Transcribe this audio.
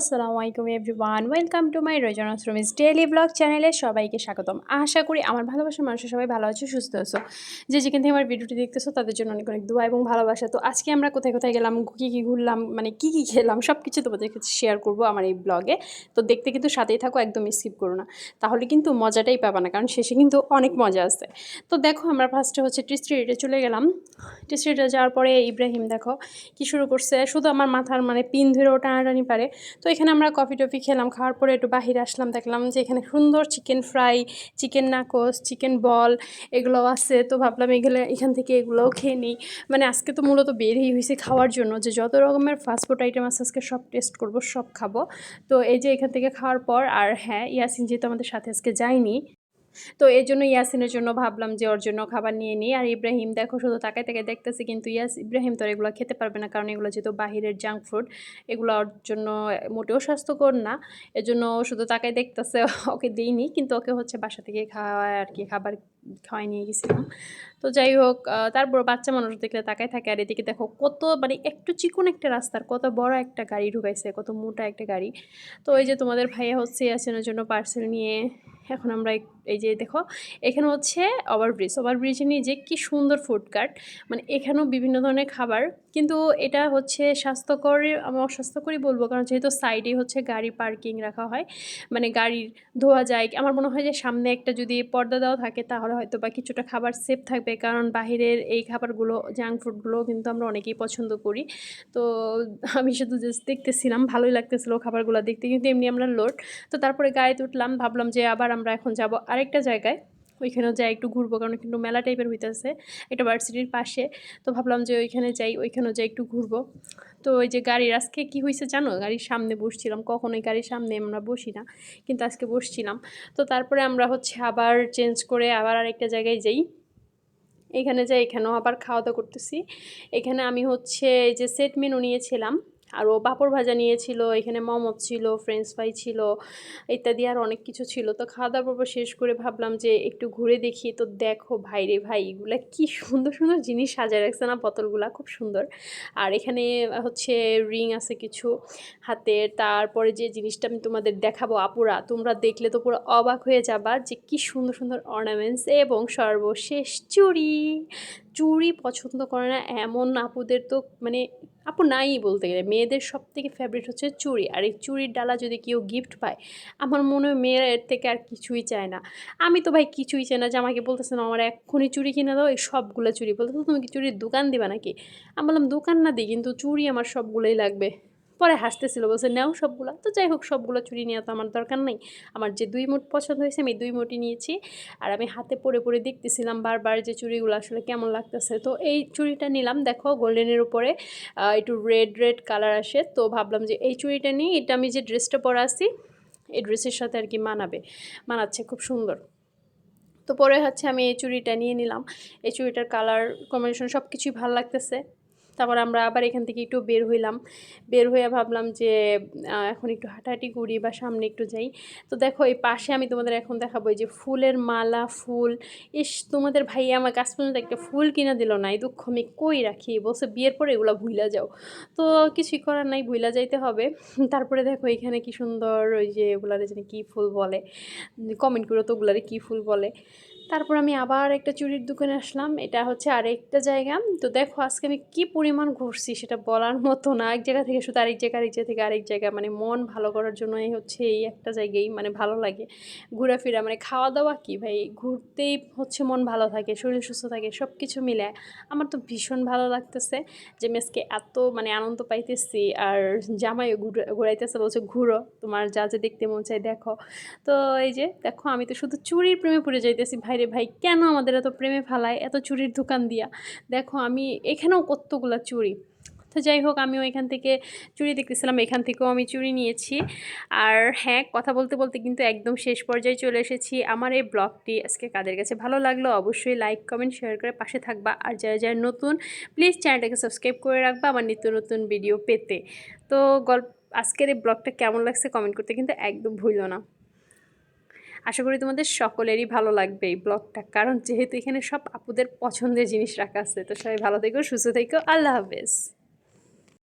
আসসালামু আলাইকুম everyone, welcome to my রোজানাস রুমিস ডেইলি ব্লগ চ্যানেলে সবাইকে স্বাগতম। আশা করি আমার ভালোবাসার মানুষের সবাই ভালো আছো, সুস্থ আছো। যে যেখান থেকে আমার ভিডিওটি দেখতেছো তাদের জন্য অনেক অনেক দোয়া এবং ভালোবাসা। তো আজকে আমরা কোথায় কোথায় গেলাম, কী কী ঘুরলাম, মানে কী কী খেলাম, সব কিছু তোমাদের কাছে শেয়ার করবো আমার এই ব্লগে। তো দেখতে কিন্তু সাথেই থাকো, একদম স্কিপ করো না, তাহলে কিন্তু মজাটাই পাবা না, কারণ শেষে কিন্তু অনেক মজা আছে। তো দেখো আমরা ফার্স্টে হচ্ছে টি স্ট্রিটে চলে গেলাম। টি স্ট্রিটে যাওয়ার পরে ইব্রাহিম দেখো কী শুরু করছে, শুধু আমার মাথার মানে পিন ধরেও টানাটানি পারে। তো এখানে আমরা কফি টফি খেলাম, খাওয়ার পরে একটু বাহিরে আসলাম, দেখলাম যে এখানে সুন্দর chicken fry, chicken nachos, chicken ball এগুলো আছে। তো ভাবলাম এখান থেকে এগুলোও খেয়ে নিই। মানে আজকে তো মূলত বেরই হয়েছে খাওয়ার জন্য, যে যত রকমের ফাস্টফুড আইটেম আছে আজকে সব টেস্ট করব, সব খাবো। তো এই যে এখান থেকে খাওয়ার পর, আর হ্যাঁ ইয়াসিন যেহেতু আমাদের সাথে আজকে যায়নি, তো এই জন্য ইয়াসিনের জন্য ভাবলাম যে ওর জন্য খাবার নিয়ে নিই। আর ইব্রাহিম দেখো শুধু তাকায় তাকায় দেখতেছে, কিন্তু ইব্রাহিম তো এগুলো খেতে পারবে না, কারণ এগুলো যেহেতু বাহিরের জাঙ্ক ফুড, এগুলো ওর জন্য মোটেও স্বাস্থ্যকর না। এজন্য ও শুধু তাকায় দেখতেছে, ওকে দিইনি, কিন্তু ওকে হচ্ছে বাসা থেকে খাওয়ায় আর কি, খাবার খাওয়াই নিয়ে গেছিলাম। তো যাই হোক, তারপর বাচ্চা মানুষ দেখলে তাকায় থাকে। আর এদিকে দেখো কত মানে একটু চিকন একটা রাস্তার কত বড় একটা গাড়ি ঢুকাইছে, কত মোটা একটা গাড়ি। তো এই যে তোমাদের ভাইয়া হচ্ছে ইয়াসিনের জন্য পার্সেল নিয়ে এখন আমরা এই যে দেখো এখানে হচ্ছে ওভারব্রিজের নিচে কি সুন্দর ফুড কার্ট, মানে এখানেও বিভিন্ন ধরনের খাবার, কিন্তু এটা হচ্ছে স্বাস্থ্যকর, আমি অস্বাস্থ্যকরই বলবো, কারণ যেহেতু সাইডে হচ্ছে গাড়ি পার্কিং রাখা হয়, মানে গাড়ির ধোয়া যায়। আমার মনে হয় যে সামনে একটা যদি পর্দা দেওয়া থাকে তাহলে হয়তো বা কিছুটা খাবার সেফ থাকবে, কারণ বাহিরের এই খাবারগুলো জাঙ্ক ফুডগুলো কিন্তু আমরা অনেকেই পছন্দ করি। তো আমি শুধু জাস্ট দেখতেছিলাম, ভালোই লাগতেছিলো খাবারগুলো দেখতে, কিন্তু এমনি আমরা লোড। তো তারপরে গাড়িতে উঠলাম, ভাবলাম যে আবার আমরা এখন যাব আরেকটা জায়গায়, ওইখানেও যাই একটু ঘুরবো, কারণ কিন্তু মেলা টাইপের হইতেছে এটা ভার্সিটির পাশে। তো ভাবলাম যে ওইখানে যাই, ওইখানেও যাই একটু ঘুরবো। তো ওই যে গাড়ির আজকে কি হয়েছে জানো, গাড়ির সামনে বসছিলাম, কখনোই গাড়ির সামনে আমরা বসি না, কিন্তু আজকে বসছিলাম। তো তারপরে আমরা হচ্ছে আবার চেঞ্জ করে আবার আরেকটা জায়গায় যাই, এখানে যাই, এখানেও আবার খাওয়া দাওয়া করতেছি। এখানে আমি হচ্ছে এই যে সেট মেনু নিয়েছিলাম, আরও পাঁপড় ভাজা নিয়েছিল, এখানে মোমো ছিল, ফ্রেঞ্চ ফ্রাই ছিল, ইত্যাদি আর অনেক কিছু ছিল। তো খাওয়া দাওয়া পর্ব শেষ করে ভাবলাম যে একটু ঘুরে দেখি। তো দেখো ভাই রে ভাই, এগুলা কি সুন্দর সুন্দর জিনিস সাজায় রাখছে না, বোতলগুলা খুব সুন্দর। আর এখানে হচ্ছে রিং আছে কিছু হাতের। তারপরে যে জিনিসটা আমি তোমাদের দেখাবো আপুরা, তোমরা দেখলে তো পুরো অবাক হয়ে যাবা যে কি সুন্দর সুন্দর অর্নামেন্টস, এবং সর্বশেষ চুড়ি। চুড়ি পছন্দ করে না এমন আপুদের তো মানে আপু নাই বলতে গেলে, মেয়েদের সব থেকে ফেভারিট হচ্ছে চুড়ি। আর এই চুড়ির ডালা যদি কেউ গিফট পায়, আমার মনে হয় মেয়েরা এর থেকে আর কিছুই চায় না। আমি তো ভাই কিছুই চাই না, যে আমাকে বলতেছে না আমার এক্ষুনি চুড়ি কিনে দাও, এই সবগুলো চুড়ি, বলতে তুমি কি চুড়ির দোকান দিবা নাকি? আমি বললাম দোকান না দিই, কিন্তু চুড়ি আমার সবগুলোই লাগবে। পরে হাসতেছিল, বলছে নাও সবগুলো। তো যাই হোক, সবগুলো চুড়ি নেওয়া তো আমার দরকার নেই, আমার যে 2 মুঠ পছন্দ হয়েছে আমি 2 মুঠই নিয়েছি। আর আমি হাতে পরে পরে দেখতেছিলাম বারবার যে চুড়িগুলো আসলে কেমন লাগতেছে। তো এই চুড়িটা নিলাম, দেখো গোল্ডেনের উপরে একটু রেড রেড কালার আসে। তো ভাবলাম যে এই চুড়িটা নিই, এটা আমি যে ড্রেসটা পরে আসি এই ড্রেসের সাথে আর কি মানাচ্ছে, খুব সুন্দর। তো পরে হচ্ছে আমি এই চুড়িটা নিয়ে নিলাম, এই চুড়িটার কালার কম্বিনেশন সব কিছুই ভালো লাগতেছে। তারপর আমরা আবার এখান থেকে একটু বের হইলাম, বের হয়ে ভাবলাম যে এখন একটু হাঁটাহাঁটি করি বা সামনে একটু যাই। তো দেখো এই পাশে আমি তোমাদের এখন দেখাবো এই যে ফুলের মালা, ফুল। ইস, তোমাদের ভাইয়া আমার কাছ পর্যন্ত একটা ফুল কিনে দিল না, এই দুঃখ আমি কই রাখি, বলছে বিয়ের পরে এগুলো ভুইলা যাও। তো কিছুই করার নাই, ভুইলা যাইতে হবে। তারপরে দেখো এখানে কি সুন্দর ওই যে ওগুলারে জানি কী ফুল বলে, কমেন্ট করো তো ওগুলারে কী ফুল বলে। তারপর আমি আবার একটা চুড়ির দোকানে আসলাম, এটা হচ্ছে আরেকটা জায়গা। তো দেখো আজকে আমি কি পরিমাণ ঘুরছি সেটা বলার মতো না, এক জায়গা থেকে শুধু আরেক জায়গা, আরেক জায়গা থেকে আরেক জায়গা, মানে মন ভালো করার জন্যই হচ্ছে এই একটা জায়গায় মানে ভালো লাগে ঘোরাফেরা। মানে খাওয়া দাওয়া কি ভাই, ঘুরতেই হচ্ছে মন ভালো থাকে, শরীর সুস্থ থাকে, সব কিছু মিলে আমার তো ভীষণ ভালো লাগতেছে যে মেসকে এত মানে আনন্দ পাইতেছি। আর জামাইও ঘুরাইতেছে, বলছে ঘুরো, তোমার যা যা দেখতে মন চাই দেখো। তো এই যে দেখো আমি তো শুধু চুড়ির প্রেমে পড়ে যাইতেছি, ভাইরে ভাই কেন আমাদের এত প্রেমে ফালায় এত চুড়ির দোকান দিয়া। দেখো আমি এখানেও কতগুলা চুড়ি। তো যাই হোক, আমিও এখান থেকে চুড়ি দেখতেছিলাম, এখান থেকেও আমি চুড়ি নিয়েছি। আর হ্যাঁ, কথা বলতে বলতে কিন্তু একদম শেষ পর্যায়ে চলে এসেছি। আমার এই ব্লগটি আজকে কাদের কাছে ভালো লাগলো অবশ্যই লাইক কমেন্ট শেয়ার করে পাশে থাকবা। আর যারা যারা নতুন প্লিজ চ্যানেলটাকে সাবস্ক্রাইব করে রাখবা আমার নিত্য নতুন ভিডিও পেতে। তো আজকের এই ব্লগটা কেমন লাগছে কমেন্ট করতে কিন্তু একদম ভুলো না। আশা করি তোমাদের সকলেরই ভালো লাগবে এই ব্লগটা, কারণ যেহেতু এখানে সব আপুদের পছন্দের জিনিস রাখা আছে। তো সবাই ভালো থেকো, সুস্থ থেকো, আল্লাহ হাফেজ।